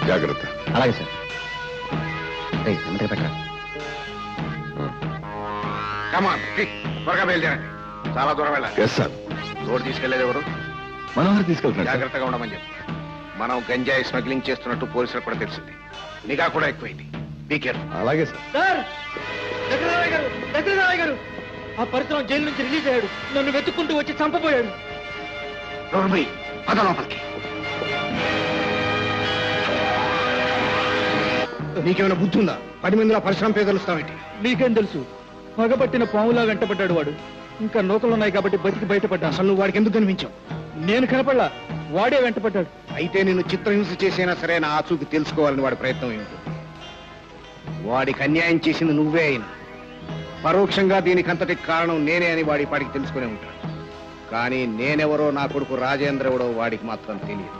జాగ్రత్త. అలాగే సార్. పెట్టరా. త్వరగా బయలుదేరండి. చాలా దూరం వెళ్ళాలి. సార్. రోడ్డు తీసుకెళ్లేది ఎవరు? మనోహర్ తీసుకెళ్తున్నారు. జాగ్రత్తగా ఉండమని చెప్పి. మనం గంజాయి స్మగ్లింగ్ చేస్తున్నట్టు పోలీసులకు కూడా తెలిసింది. నిఘా కూడా ఎక్కువైంది. Be careful. అలాగే సార్. గారు ఆ పరిశ్రమ జైలు నుంచి రిలీజ్ అయ్యాడు. నన్ను వెతుక్కుంటూ వచ్చి చంపబోయాడు. లోపలికి. నీకేమైనా బుద్ధి ఉందా? 10 మందిలో పరిశ్రమ పేరు తెలుస్తావేంటి? నీకేం తెలుసు? పగబట్టిన పాములా వెంటబడ్డాడు వాడు. ఇంకా నూకలున్నాయి కాబట్టి బతికి బయటపడ్డా. అసలు నువ్వు వాడికి ఎందుకు కనిపించావు? నేను కనపడలా, వాడే వెంటపడ్డాడు. అయితే నిన్ను చిత్రహింస చేసైనా సరే నా ఆచూకి తెలుసుకోవాలని వాడి ప్రయత్నం ఏమిటి? వాడికి అన్యాయం చేసింది నువ్వే అయినా పరోక్షంగా దీనికంతటి కారణం నేనే అని వాడికి తెలుసుకునే ఉంటాడు. కానీ నేనెవరో, నా కొడుకు రాజేంద్ర ఎవడో వాడికి మాత్రం తెలియదు.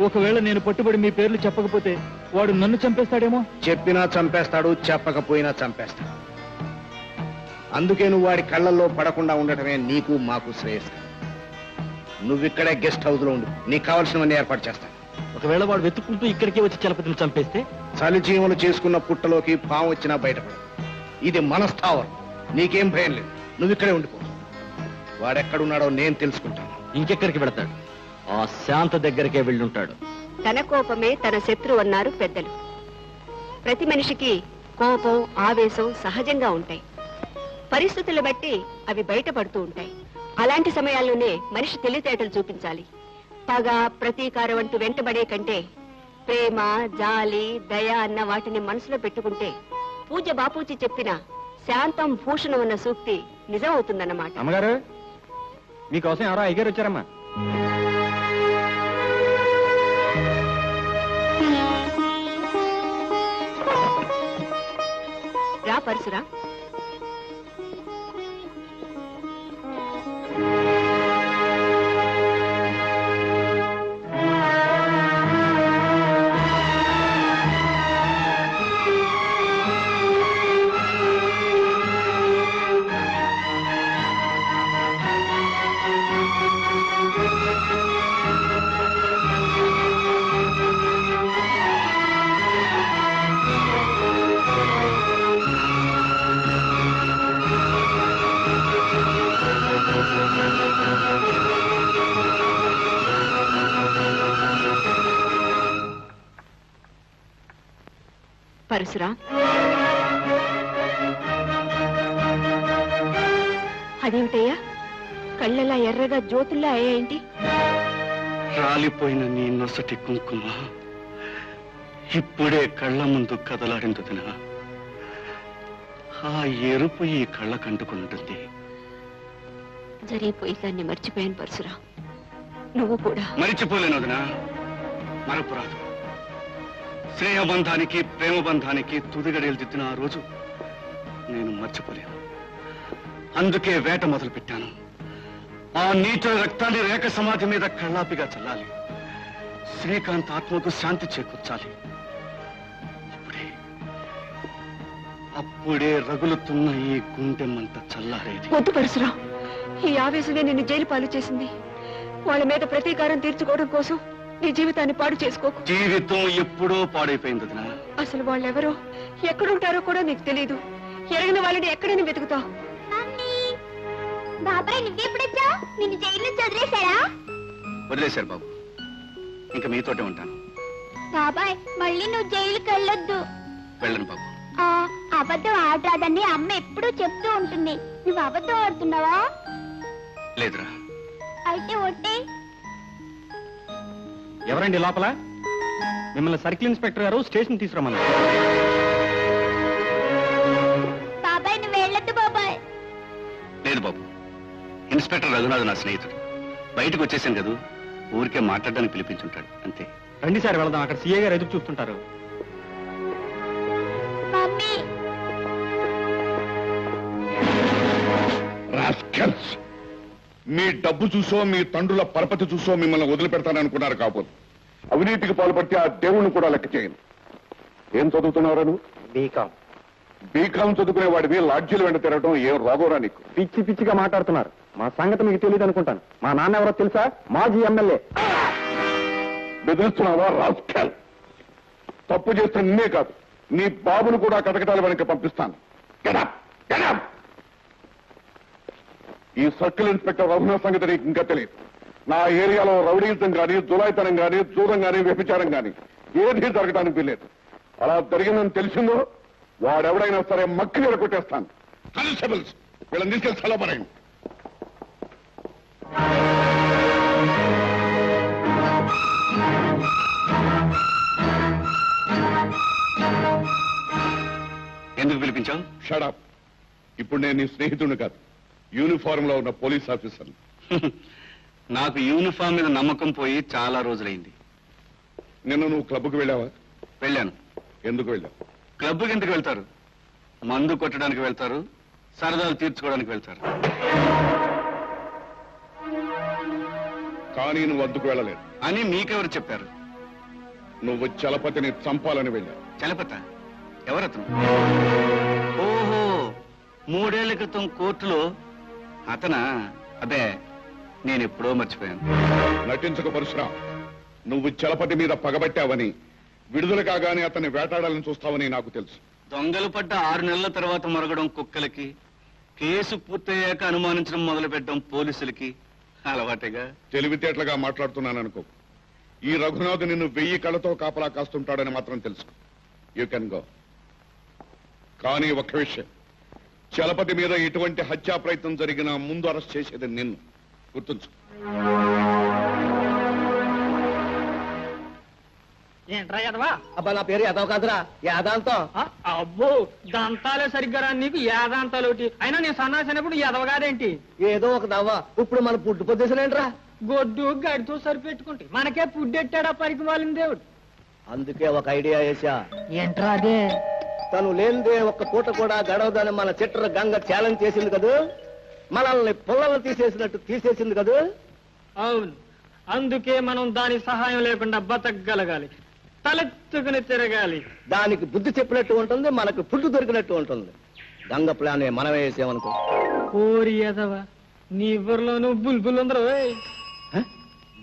ఒకవేళ నేను పట్టుబడి మీ పేర్లు చెప్పకపోతే వాడు నన్ను చంపేస్తాడేమో. చెప్పినా చంపేస్తాడు, చెప్పకపోయినా చంపేస్తాడు. అందుకే నువ్వు వాడి కళ్ళల్లో పడకుండా ఉండటమే నీకు మాకు శ్రేయస్కరం. నువ్విక్కడే గెస్ట్ హౌస్ లో ఉండు. నీకు కావాల్సినవన్నీ ఏర్పాటు చేస్తాను. ఒకవేళ వాడు వెతుక్కుంటూ ఇక్కడికే వచ్చి చలపతిని చంపేస్తే? చలిచీమలు చేసుకున్న పుట్టలోకి పాము వచ్చినా బయటపడదు. ఇది మనస్థావరం. నీకేం భయం లేదు. నువ్విక్కడే ఉండిపో. వాడెక్కడున్నాడో నేను తెలుసుకుంటాను. ఇంకెక్కడికి వెళతాడు? ఆ శాంత దగ్గరికే వెళ్ళుంటాడు. తన కోపమే తన శత్రువు అన్నారు పెద్దలు. ప్రతి మనిషికి కోపం, ఆవేశం సహజంగా ఉంటాయి. పరిస్థితులు బట్టి అవి బయటపడుతూ ఉంటాయి. అలాంటి సమయాల్లోనే మనిషి తెలివితేటలు చూపించాలి. పగ, ప్రతీకారం అంటూ వెంటబడే కంటే ప్రేమ, జాలి, దయ అన్న వాటిని మనసులో పెట్టుకుంటే పూజ్య బాపూజీ చెప్పిన శాంతం భూషణం అన్న సూక్తి నిజం అవుతుందన్నమాట. అమ్మగారు, మీకోసం ఎవరో అయ్యగారు వచ్చారమ్మా. రా పరశురా. పరశురా, అదేమిటయ్యా కళ్ళలా ఎర్రగా జ్యోతుల్లా అయ్యాయేంటి? రాలిపోయిన నీ నొసటి కుంకుమ ఇప్పుడే కళ్ళ ముందు కదలాడిందుదినా. ఆ ఎరుపు ఈ కళ్ళ కంటుకుంటుంది. జరిగిపోయి దాన్ని మర్చిపోయాను పరశురా. నువ్వు కూడా మరిచిపోలేను వదినా. మరపురాదు. స్నేహబంధానికి, ప్రేమ బంధానికి తుదిగడేలు దిద్దిన ఆ రోజు నేను మర్చిపోలేను. అందుకే వేట మొదలు పెట్టాను. ఆ నీచుల రక్తాన్ని రేఖ సమాధి మీద కళ్ళాపిగా చల్లాలి. శ్రీకాంత్ ఆత్మకు శాంతి చేకూర్చాలి. అప్పుడే రగులుతున్న ఈ గుండెమ్మంత చల్లారేది. వద్దు పరశురా, ఈ ఆవేశమే నిన్ను జైలు పాలు చేసింది. వాళ్ళ మీద ప్రతీకారం తీర్చుకోవడం కోసం నీ జీవితాన్ని పాడు చేసుకోకు. జీవితం ఎప్పుడో పాడైపోయింది వదినా. అసలు వాళ్ళెవరో, ఎక్కడుంటారో కూడా నీకు తెలీదు. ఎరగిన వాళ్ళని ఎక్కడైనా వెతుకుతావు. బాబాయ్, నువ్వెప్పుడొచ్చా? నిన్ను జైలు నుంచి వదిలేశారా? వదిలేశారు బాబు. ఇంకా మీతోటే ఉంటాను. బాబాయ్, మళ్ళీ నువ్వు జైలుకి వెళ్ళొద్దు. వెళ్ళను బాబు. అబద్ధం ఆడరాదని అమ్మ ఎప్పుడూ చెప్తూ ఉంటుంది. నువ్వు అబద్ధం ఆడుతున్నావా? లేదురా. అయితే ఒట్టే. ఎవరండి లోపల? మిమ్మల్ని సర్కిల్ ఇన్స్పెక్టర్ గారు స్టేషన్ తీసుకురమ్మన్నారు. బాబాయ్, నువ్వు వెళ్ళొద్దు బాబాయ్. లేదు బాబు. ఇన్స్పెక్టర్ రఘునాథ్ నా స్నేహితుడు. బయటకు వచ్చేసాను కదా, ఊరికే మాట్లాడడానికి పిలిపించుంటాడు అంతే. రండి సార్, వెళదాం. అక్కడ సీఏ గారు ఎదురు చూస్తుంటారు. మీ డబ్బు చూసో, మీ తండ్రుల పరపతి చూసో మిమ్మల్ని వదిలిపెడతాననుకున్నారు కాకపోతే అవినీతికి పాల్పడితే ఆ దేవుణ్ణి కూడా లెక్క చేయను. ఏం చదువుతున్నారా నువ్వు? బీకాం చదువుకునే వాడివి లాడ్జీలు వెంట తిరగడం ఏం రోగోరా నీకు? పిచ్చి పిచ్చిగా మాట్లాడుతున్నారు. మా సంగతి మీకు తెలియదు అనుకుంటాను. మా నాన్న ఎవరో తెలుసా? మాజీ ఎమ్మెల్యే. బెదిరిస్తున్నావా రాస్కెల్? తప్పు చేస్తే నిన్నే కాదు, నీ బాబును కూడా కటకటాల వెనక పంపిస్తాను. Get up! Get up! ఈ సర్కిల్ ఇన్స్పెక్టర్ రఘునాథ్ సంగతి నీకు ఇంకా తెలియదు. నా ఏరియాలో రౌడీజం గాని, జులాయితనం గాని, జూదం గాని, వ్యభిచారం గాని ఏదీ జరగడానికి వీల్లేదు. అలా జరిగిందని తెలిసిందో వాడెవడైనా సరే మక్కి మీద కొట్టేస్తాను. కానిస్టేబుల్స్, వీళ్ళని తీసుకెళ్ళి చల్లబడండి. ఎందుకు పిలిపించావు? షడప్. ఇప్పుడు నేను నీ స్నేహితుడిని కాదు, యూనిఫారం లో ఉన్న పోలీస్ ఆఫీసర్. నాకు యూనిఫామ్ మీద నమ్మకం పోయి చాలా రోజులైంది. నిన్న నువ్వు క్లబ్కు వెళ్ళావా? వెళ్ళాను. ఎందుకు వెళ్ళావు? క్లబ్కి ఎందుకు వెళ్తారు? మందు కొట్టడానికి వెళ్తారు, సరదాలు తీర్చుకోవడానికి వెళ్తారు. కానీ నువ్వు అందుకు వెళ్ళలేదు అని మీకెవరు చెప్పారు? నువ్వు చలపతిని చంపాలని వెళ్ళావు. చలపత ఎవరతను? ఓహో, 3 ఏళ్ల క్రితం కోర్టులో అతనా? అదే, నేను ఎప్పుడో మర్చిపోయాను. నటించక పరశురాం, నువ్వు చలపతి మీద పగబట్టావని, విడుదల కాగానే అతన్ని వేటాడాలని చూస్తావని నాకు తెలుసు. దొంగలు పడ్డ 6 నెలల తర్వాత మరగడం కుక్కలకి, కేసు పూర్తయ్యాక అనుమానించడం మొదలు పెట్టడం పోలీసులకి అలవాటేగా. తెలివితేటలుగా మాట్లాడుతున్నాననుకో. ఈ రఘునాథ్ నిన్ను 1000 కళ్ళతో కాపలా కాస్తుంటాడని మాత్రం తెలుసు. You can go. కానీ ఒక్క విషయం, చలపతి మీద ఎటువంటి హత్యా ప్రయత్నం జరిగినా ముందు అరెస్ట్ చేసేది నిన్ను. గుర్తుంచు. ఏంట్రా యదవా? అబ్బా, నా పేరు యాదవ్ కాదురా, యాదాంతం. అబ్బో, దంతాలే సరిగ్గా రా నీకు, యాదాంతాలు ఒకటి. అయినా నేను సన్నాసినప్పుడు యదవగాదేంటి? ఏదో ఒక దవ్వ. ఇప్పుడు మన పుట్టు పొద్దేసినేంట్రా? గొడ్డు గడితో సరిపెట్టుకుంటే మనకే పుడ్డెట్టాడా పరికి వాళ్ళిన దేవుడు. అందుకే ఒక ఐడియా వేసా. ఏంట్రా అదే? తను లేనిదే ఒక్క పూట కూడా గడవదని మన చిట్ర గంగ ఛాలెంజ్ చేసింది కదూ, మనల్ని పుల్లలు తీసేసినట్టు తీసేసింది కదూ. అవును, అందుకే మనం దాని సహాయం లేకుండా బతకగలగాలి, తలెత్తుకుని తిరగాలి. దానికి బుద్ధి చెప్పినట్టు ఉంటుంది, మనకు ఫుడ్ దొరికినట్టు ఉంటుంది. గంగ ప్లాన్ మనమే వేసామనుకో. కోరి యదవా, నీ ఊర్లోనూ బుల్బుల్ ఉందరు.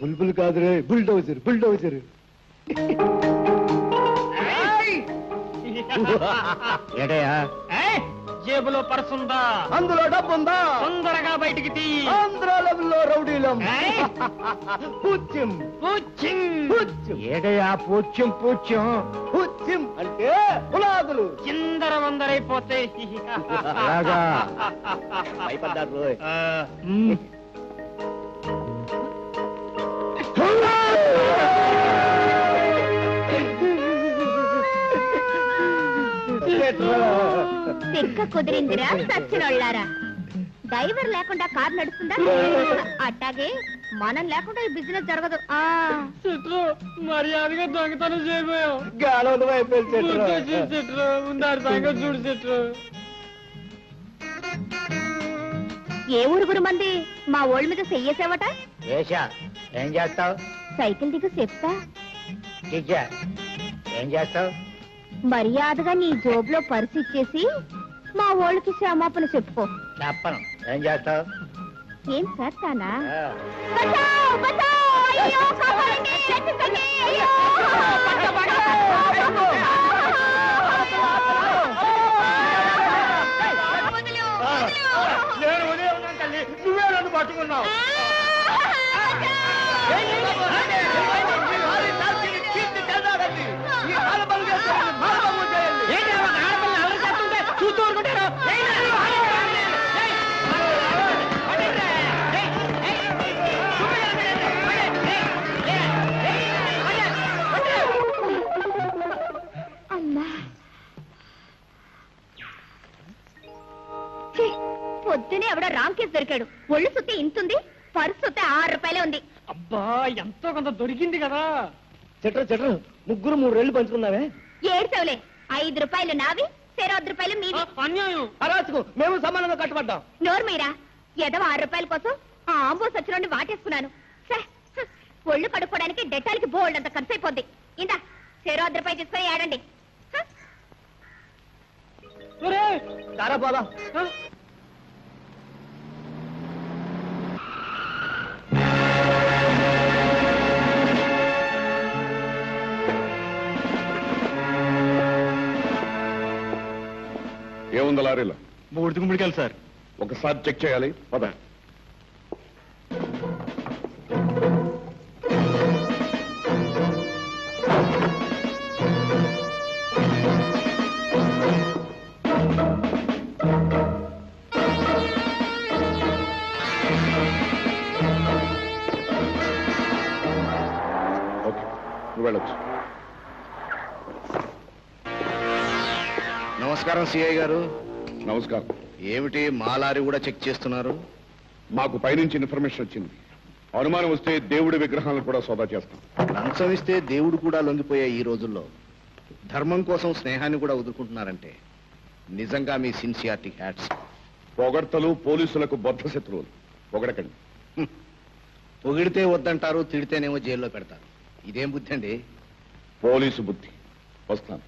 బుల్బుల్ కాదురే, బుల్డోజర్. బుల్డోజర్ ఏటయా? జేబులో పర్సుందా? అందులో డబ్బుందా? తొందరగా బయటికి తీ. ఆంధ్ర లెవెల్లో రౌడీలం. పూచ్యం పూచిం. ఏటయా పూచ్యం? పూచ్యం పూచ్యం అంటే పునాదులు చిందర వందరైపోతాయి. భయపడ్డారు రోయ్. తిక్క కుదిరిందిరా సచ్చినోళ్ళారా. డ్రైవర్ లేకుండా కార్ నడుస్తుందా? అట్టాగే మనం లేకుండా ఈ బిజినెస్ జరగదు. చిట్రు, మర్యాదగా దొంగతనం చేయబోయావు. గాలం అయిపోయింది. చిట్రు, ఉందారు సంగతి చూడు. చిట్రు, ఏ ఊరుగురు మంది మా ఓళ్ళ మీద చెయ్యేసావట? ఏం చేస్తావు? సైకిల్ దిగు చెప్తా. ఏం చేస్తావు? మర్యాదగా నీ జోబులో పర్సు ఇచ్చేసి మా ఓళ్ళకి క్షమాపణ చెప్పుకో. చెప్పను. ఏం చేస్తావు? ఏం చేస్తానా? బచావ్, బచావ్! అయ్యో, కాపాడండి! రక్షించండి! అయ్యో! వదిలు, వదిలు! నేను ఉదయం తల్లి, నువ్వే నన్ను పట్టుకున్నావు. చూస్తూ ఊరుకుంటారు. అమ్మా, ఛీ, పొద్దునే ఎవడో రామ్ కేసు దొరికాడు. ఒళ్ళు సుత్తే ఇంతుంది, పర్సు సుత్తే 6 రూపాయలే ఉంది. అబ్బా, ఎంతో కొంత దొరికింది కదా. చెట్రు ముగ్గురు 3 రెళ్ళు పంచుకున్నావే. ఏడ్చవులే, 5 రూపాయలు నావి, 10 రూపాయలు మీవి. అన్యాయం. అరాచుకు మేము సమానంగా కట్టుబడ్డాం. నోర్మీరా, ఏదో 6 రూపాయల కోసం ఆ ఆంబోస్ వచ్చిన వాటేసుకున్నాను. ఒళ్ళు కడుక్కోవడానికి డెట్టాలకి బోల్డ్ అంత ఖర్చు అయిపోద్ది. ఇందా 10 రూపాయలు తీసుకొని ఏడండి. దారా బాబా. ఏముంది లారీలో? బూడిద గుమ్మడికాయలు సార్. ఒకసారి చెక్ చేయాలి. పద. ఓకే, నువ్వు వెళ్ళొచ్చు. నమస్కారం సిఐ గారు. నమస్కారం. ఏమిటి మా లారీ కూడా చెక్ చేస్తున్నారు? మాకు పైనుంచి ఇన్ఫర్మేషన్ వచ్చింది. అనుమానం వస్తే దేవుడి విగ్రహాలను కూడా సోదా చేస్తాం. లంచం ఇస్తే దేవుడు కూడా లొంగిపోయే ఈ రోజుల్లో ధర్మం కోసం స్నేహాన్ని కూడా వదులుకుంటున్నారంటే నిజంగా మీ సిన్సియారిటీ హ్యాట్స్. పొగడ్తలు పోలీసులకు బద్ధ శత్రువులు. పొగడకండి. పొగిడితే వద్దంటారు, తిడితేనేమో జైల్లో పెడతారు. ఇదేం బుద్ధి అండి? పోలీసు బుద్ధి. వస్తాను.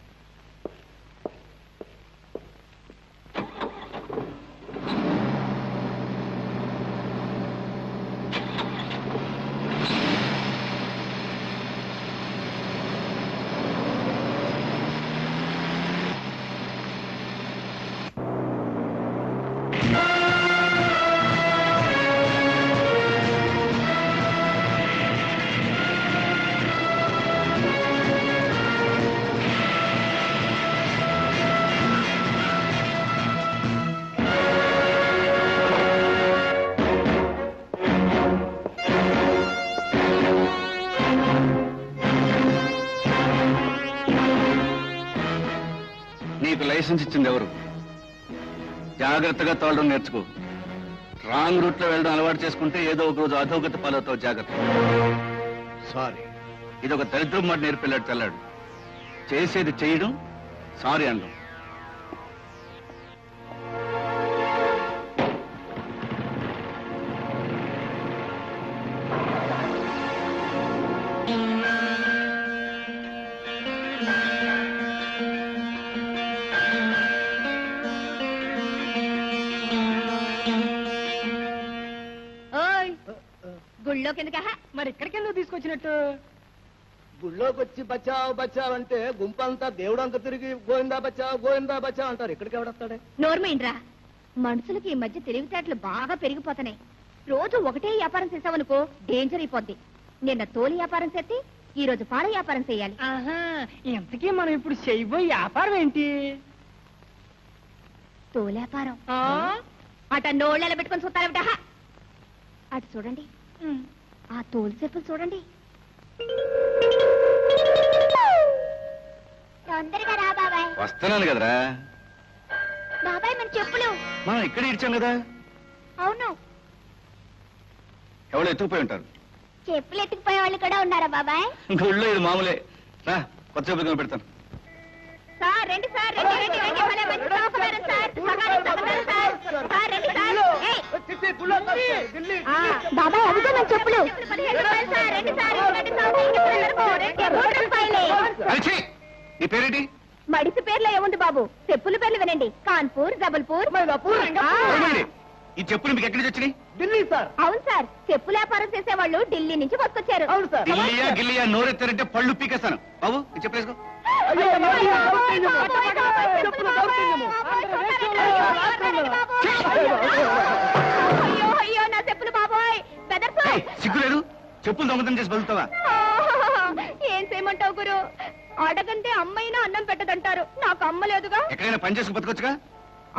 నీకు లైసెన్స్ ఇచ్చింది ఎవరు? జాగ్రత్తగా తోలడం నేర్చుకో. రాంగ్ రూట్ లో వెళ్ళడం అలవాటు చేసుకుంటే ఏదో ఒక రోజు అధోగతి పాలవుతావు. జాగ్రత్త. సారీ. ఇది ఒక దరిద్రం మాట నేర్పిల్లాడు తెల్లాడు. చేసేది చేయడం, సారీ అనడం. గుళ్ళో కిందక మరి ఇక్కడికి ఎందుకు తీసుకొచ్చినట్టు? గుళ్ళోకి వచ్చి బచావ్ బచావ్ అంటే గుంపంతా దేవుడంతా తిరిగి గోవిందా బచావ్ అంటారు. ఇక్కడికి ఎవడొస్తాడే? నోర్మైండ్రా, మనుషులకి ఈ మధ్య తెలివితేటలు బాగా పెరిగిపోతున్నాయి. రోజు ఒకటే వ్యాపారం చేసావనుకో డేంజర్ అయిపోద్ది. నిన్న తోలు వ్యాపారం చేసి ఈ రోజు పాల వ్యాపారం చేయాలి. ఆహా, ఇంతకీ మనం ఇప్పుడు చేయబోయే వ్యాపారం ఏంటి? తోలు వ్యాపారం. అట నోళ్ళెల పెట్టుకొని చూస్తారట. అటు చూడండి, ఆ తోలు చెప్పులు చూడండి. తొందరగా రా బాబాయ్. వస్తున్నాను కదరా. బాబాయ్ మన చెప్పులు. మనం ఇక్కడ ఇచ్చాం కదా. అవును, ఎవరు ఎత్తుకుపోయి ఉంటారు. చెప్పులు ఎత్తుకుపోయే వాళ్ళు కూడా ఉన్నారా బాబాయ్? గుళ్ళో ఇది మామూలే. రా, కొత్త చెప్పులు కొని పెడతాను. సార్ రండి సార్, రండి రండి రండి. భలే మంచి సౌకర్యం సార్. సగానికి సార్. సార్ రండి సార్. బాబాయ్ అదిగో మన చెప్పులు. 15 రూపాయలు సార్. రండి సార్. అరిచి, నీ పేరేంటి? మడిసి పేర్లో ఏముంది బాబు, చెప్పుల పేర్లు వినండి. కాన్పూర్, జబల్పూర్. అవునండి. ఈ చెప్పులు మీకు ఎక్కడి నుంచి వచ్చినాయి? ఢిల్లీ సార్. అవును సార్, చెప్పుల వ్యాపారం చేసేవాళ్ళు ఢిల్లీ నుంచి పట్టుకొచ్చారు. అవును సార్. గిల్లియా గిల్లియా నోరెత్తారంటే పళ్ళు పీకేస్తాను. బాబు, ఈ చెప్పు వేసుకో. అయ్యో అయ్యో నా చెప్పులు బాబోయ్. ఏయ్, సిగ్గులేదు? చెప్పులు దొంగతనం చేసి బతుకుతావా? ఏం చేయమంటావు గురు? అడగంటే అమ్మైనా అన్నం పెట్టదంటారు. నాకు అమ్మ లేదుగా. ఎక్కడైనా పని చేసుకు బతకొచ్చుగా.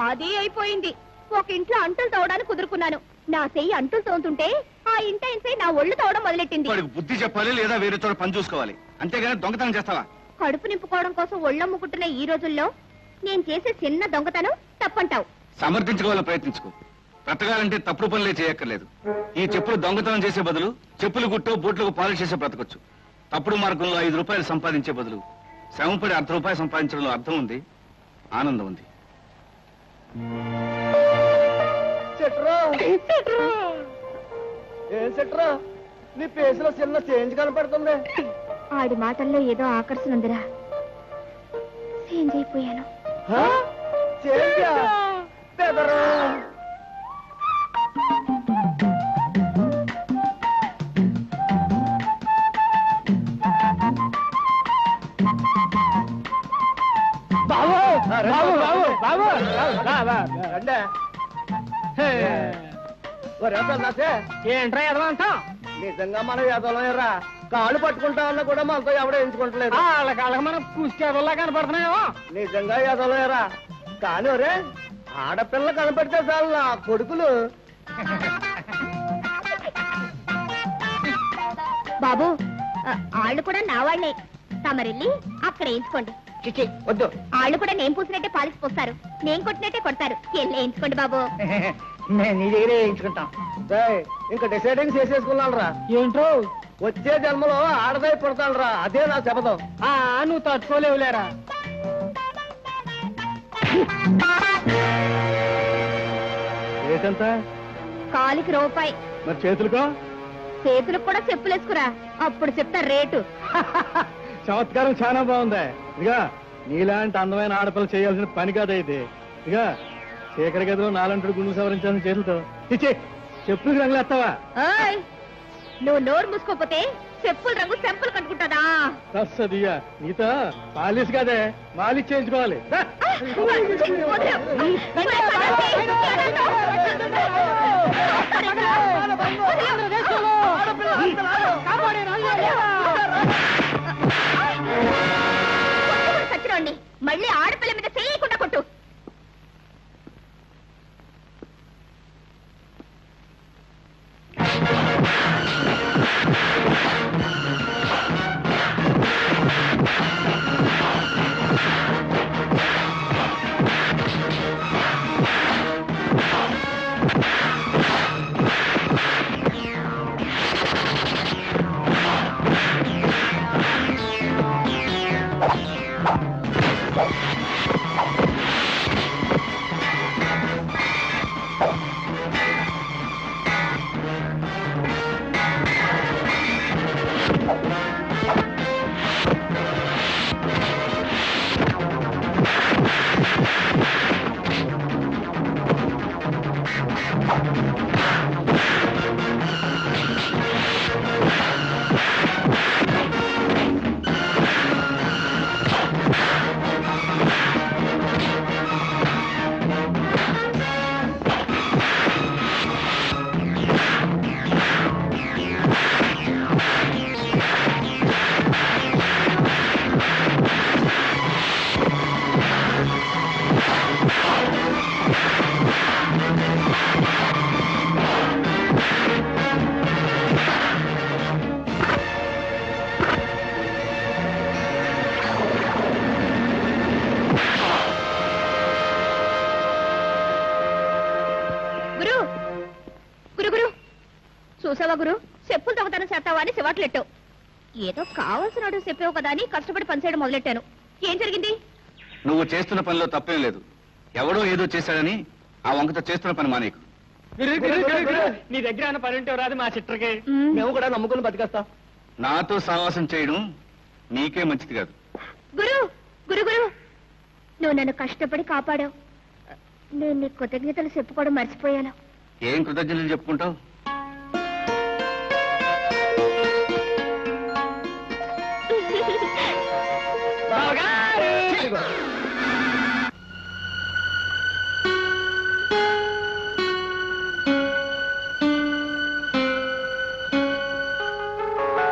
అది అయిపోయింది. ఒక ఇంట్లో అంటులు తోవడానికి కుదురుకున్నాను. నా చెయ్యి అంటులు తోముతుంటే ఆ ఇంటి నా ఒళ్ళు తోవడం మొదలెట్టింది. వాడికి బుద్ధి చెప్పాలి, లేదా వేరే చోట పని చూసుకోవాలి. అంతేగాని దొంగతనం చేస్తావా? కడుపు నింపుకోవడం కోసం ఒళ్ళమ్ముకుంటున్న ఈ రోజుల్లో నేను చేసే చిన్న దొంగతనం తప్పంటావు? సమర్థించుకోవాలని ప్రయత్నించుకో. బ్రతకాలంటే తప్పుడు పనులే చేయక్కర్లేదు. ఈ చెప్పులు దొంగతనం చేసే బదులు చెప్పులు గుట్టో బూట్లకు పాలిష్ చేసే బ్రతకొచ్చు. తప్పుడు మార్గంలో 5 రూపాయలు సంపాదించే బదులు శ్రమపడి 1/2 రూపాయలు సంపాదించడంలో అర్థం ఉంది, ఆనందం ఉంది. ఏం సెట్రా, నీ పేసులో చిన్న చేంజ్ కనపడుతుంది. ఆడి మాటల్లో ఏదో ఆకర్షణ ఉందిరా. చేంజ్ అయిపోయాను. చేంజా? బెదరు. బాబు బాబు బాబు బాబు రండి నాసే ఏంట్రా ఎదవా అంటాం నిజంగా మనం ఎదలరా కాళ్ళు పట్టుకుంటా అన్నా కూడా మనతో ఎవడో ఎంచుకుంటలేదు వాళ్ళకి మనం కుస్తీ ఎదవల్లా కనపడుతున్నాయో నిజంగా ఎదలరా కానీ ఒరే ఆడపిల్ల కనపడితే చాలు నా కొడుకులు బాబు ఆళ్ళు కూడా నా వాళ్ళే తమరెళ్ళి అక్కడ వేయించుకోండి. చిచి వద్దు ఆళ్ళు కూడా నేను పూసినట్టే పాలిసి పోస్తారు, నేను కొట్టినట్టే కొడతారు. వెళ్ళి వేయించుకోండి బాబు. నేను నీ దగ్గరే వేయించుకుంటాం. ఇంకా డిసైడింగ్ చేసేసుకున్నాను రా. ఏంట్రో వచ్చే జన్మలో ఆడదై పుడతాను రా, అదే నా శపథం. నువ్వు తట్టుకోలేవులేరా. ఏంటంత కాలికి రూపాయి, మరి చేతులుకో? చేతులకు కూడా చెప్పులేసుకురా, అప్పుడు చెప్తా రేటు. చమత్కారం చాలా బాగుంది. ఇక నీలాంటి అందమైన ఆడపిల్ల చేయాల్సిన పని కాదా ఇది. ఇక చీకటి గదిలో నాలంటుడు గుండు సవరించాల్సిన చేతులతో ఇచ్చే చెప్పులు రంగులేస్తావా? ఓయ్, నువ్వు నోరు మూసుకోపోతే చెప్పులు రంగు చెంపులు కట్టుకుంటాదా? తస్సదియ్యా, నీతో పాలిస్ కాదే మాలిష్ చేయించుకోవాలి. సచ్చినండి, మళ్ళీ ఆడపిల్ల మీద చేయకుండా కొట్టు. చూసావా గురు, చెప్పులు దొంగతనం చేస్తావా అని శివాట్లెట్టు. ఏదో కావాల్సిన చెప్పావు కదా అని కష్టపడి పనిచేయడం మొదలెట్టాను. ఏం జరిగింది? నువ్వు చేస్తున్న పనిలో తప్పేం లేదు. ఎవడో ఏదో చేశాడని ఆ వంకతో చేస్తున్న పని మానేకు. నీ దగ్గర అన్న పని ఉంటే రాదు మా చిట్రకి. మేము కూడా నమ్ముకుని బతికేస్తాం. నాతో సావాసం చేయడం నీకే మంచిది కాదు. గురు గురు గురు, నువ్వు నన్ను కష్టపడి కాపాడావు. నేను నీ కృతజ్ఞతలు చెప్పుకోవడం మర్చిపోయాను. ఏం కృతజ్ఞతలు చెప్పుకుంటావు?